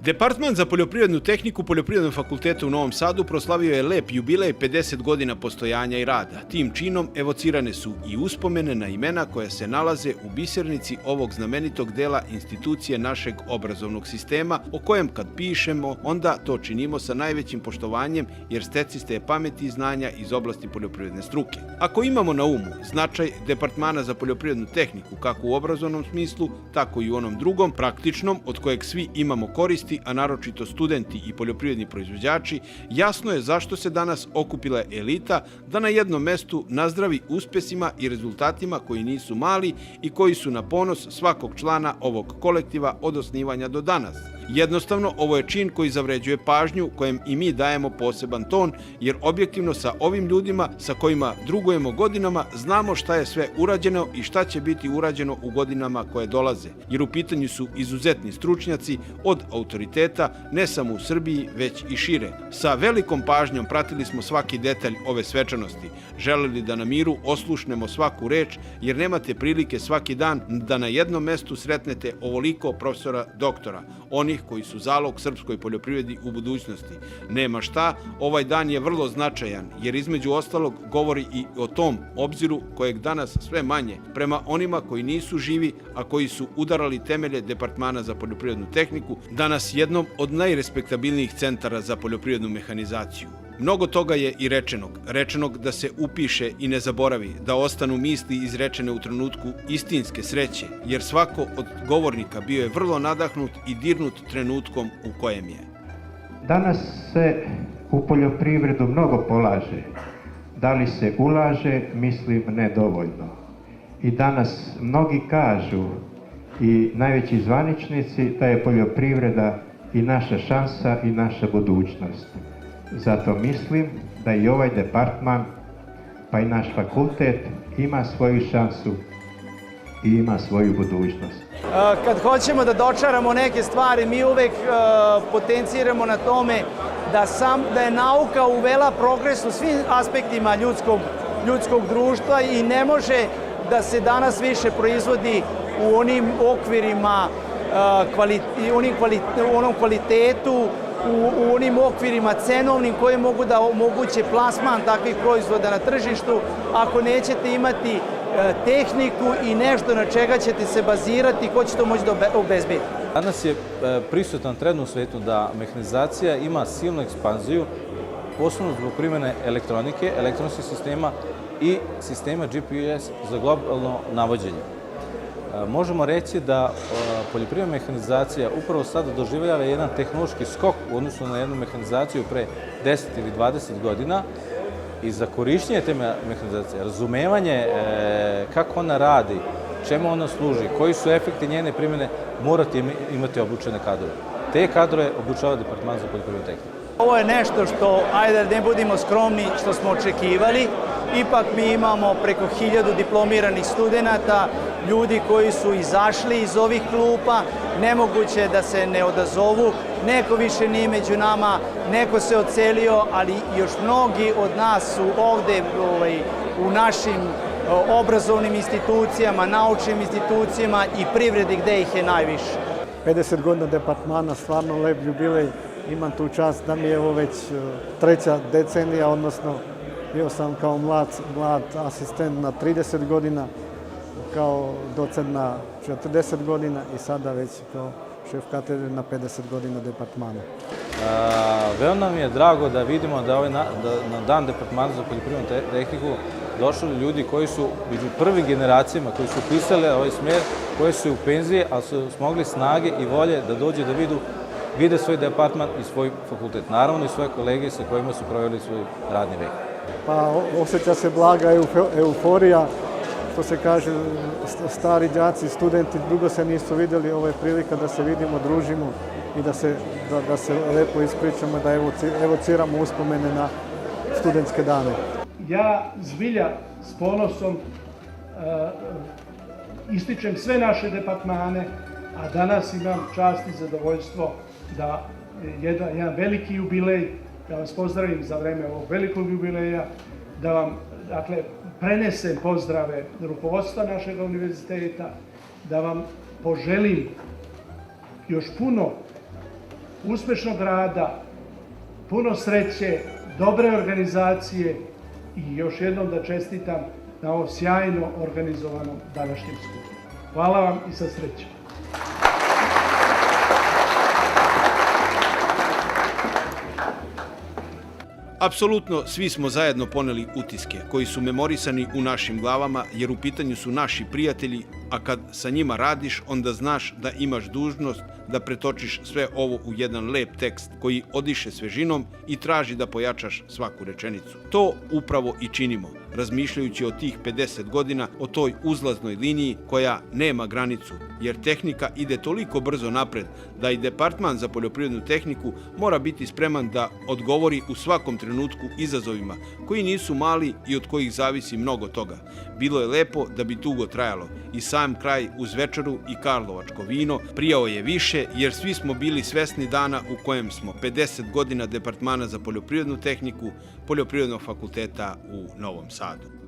Departman za poljoprivrednu tehniku Poljoprivrednog fakulteta u Novom Sadu proslavio je lep jubilej 50 godina postojanja i rada. Tim činom evocirane su i uspomene na imena koja se nalaze u bisernici ovog znamenitog dela institucije našeg obrazovnog sistema, o kojem kad pišemo, onda to činimo sa najvećim poštovanjem jer steciste je pameti i znanja iz oblasti poljoprivredne struke. Ako imamo na umu značaj Departmana za poljoprivrednu tehniku, kako u obrazovnom smislu, tako i u onom drugom, praktičnom, od kojeg svi imamo koristi, a naročito studenti i poljoprivredni proizvođači, jasno je zašto se danas okupila elita da na jednom mestu nazdravi uspesima i rezultatima koji nisu mali i koji su na ponos svakog člana ovog kolektiva od osnivanja do danas. Jednostavno, ovo je čin koji zavređuje pažnju, kojem i mi dajemo poseban ton, jer objektivno sa ovim ljudima sa kojima drugujemo godinama znamo šta je sve urađeno i šta će biti urađeno u godinama koje dolaze, jer u pitanju su izuzetni stručnjaci od autoriteta ne samo u Srbiji, već i šire. Sa velikom pažnjom pratili smo svaki detalj ove svečanosti, želeli da na miru oslušnemo svaku reč, jer nemate prilike svaki dan da na jednom mestu sretnete ovoliko profesora doktora, onih koji su zalog srpskoj poljoprivredi u budućnosti. Nema šta, ovaj dan je vrlo značajan, jer između ostalog govori i o tom obziru kojeg danas sve manje prema onima koji nisu živi, a koji su udarali temelje Departmana za poljoprivrednu tehniku, danas jednom od najrespektabilnijih centara za poljoprivrednu mehanizaciju. Mnogo toga je i rečenog da se upiše i ne zaboravi, da ostanu misli izrečene u trenutku istinske sreće, jer svako od govornika bio je vrlo nadahnut i dirnut trenutkom u kojem je. Danas se u poljoprivredu mnogo polaže. Da li se ulaže, mislim nedovoljno. I danas mnogi kažu, i najveći zvaničnici, da je poljoprivreda i naša šansa i naša budućnost. Zato mislim da i ovaj departman, pa i naš fakultet ima svoju šansu i ima svoju budućnost. Kad hoćemo da dočaramo neke stvari, mi uvek potenciramo na tome da je nauka uvela progres u svim aspektima ljudskog društva i ne može da se danas više proizvodi u onim okvirima, u onom kvalitetu, u onim okvirima cenovnim koji mogu da omoguće plasman takvih proizvoda na tržištu, ako nećete imati tehniku i nešto na čega ćete se bazirati, ko će to moći da obezbedi. Danas je prisutan trend u svetu da mehanizacija ima silnu ekspanziju, posebno zbog primjene elektronike, elektronskih sistema i sistema GPS za globalno navođenje. Možemo reći da poljoprivredna mehanizacija upravo sada doživljava jedan tehnološki skok u odnosu na jednu mehanizaciju pre 10 ili 20 godina i za korišćenje te mehanizacije, razumevanje kako ona radi, čemu ona služi, koji su efekti njene primjene, morate imati obučene kadrove. Te kadrove obučava Departman za poljoprivrednu tehniku. Ovo je nešto što, ajde da ne budemo skromni, što smo očekivali. Ipak mi imamo preko 1000 diplomiranih studenata, ljudi koji su izašli iz ovih klupa, nemoguće da se ne odazovu, neko više nije među nama, neko se odselio, ali još mnogi od nas su ovde u našim obrazovnim institucijama, naučnim institucijama i privredi gde ih je najviše. 50 godina departmana, stvarno lep jubilej, imam tu čast da mi je ovo već 3. decenija, odnosno bio sam kao mlad asistent na 30 godina, kao docent na 40 godina i sada već kao šef katedre na 50 godina departmana. Veoma mi je drago da vidimo da na dan Departmana za poljoprivrednu tehniku došli ljudi koji su među prvim generacijama, koji su upisali ovaj smer, koji su u penziji, ali su smogli snage i volje da dođe da vide svoj departman i svoj fakultet. Naravno i svoje kolege sa kojima su proveli svoj radni vek. Pa osjeća se blaga euforija, što se kaže, stari đaci, studenti dugo se nisu vidjeli, ovo je prilika da se vidimo, družimo i da se lepo ispričamo, da evociramo uspomene na studentske dane. Ja zbilja s ponosom ističem sve naše departmane, a danas imam čast i zadovoljstvo da jedan veliki jubilej, da vas pozdravim za vreme ovog velikog jubileja, da vam prenesem pozdrave rukovodstva našeg univerziteta, da vam poželim još puno uspešnog rada, puno sreće, dobre organizacije i još jednom da čestitam na ovo sjajno organizovanom današnjem skupu. Hvala vam i sa srećom. Apsolutno svi smo zajedno poneli utiske koji su memorisani u našim glavama jer u pitanju su naši prijatelji, a kad sa njima radiš onda znaš da imaš dužnost da pretočiš sve ovo u jedan lep tekst koji odiše svežinom i traži da pojačaš svaku rečenicu. To upravo i činimo, razmišljajući o tih 50 godina, o toj uzlaznoj liniji koja nema granicu, jer tehnika ide toliko brzo napred da i Departman za poljoprivrednu tehniku mora biti spreman da odgovori u svakom trenutku izazovima koji nisu mali i od kojih zavisi mnogo toga. Bilo je lepo da bi dugo trajalo i sam kraj uz večeru i karlovačko vino prijao je više jer svi smo bili svesni dana u kojem smo 50 godina Departmana za poljoprivrednu tehniku Poljoprivrednog fakulteta u Novom Sadu.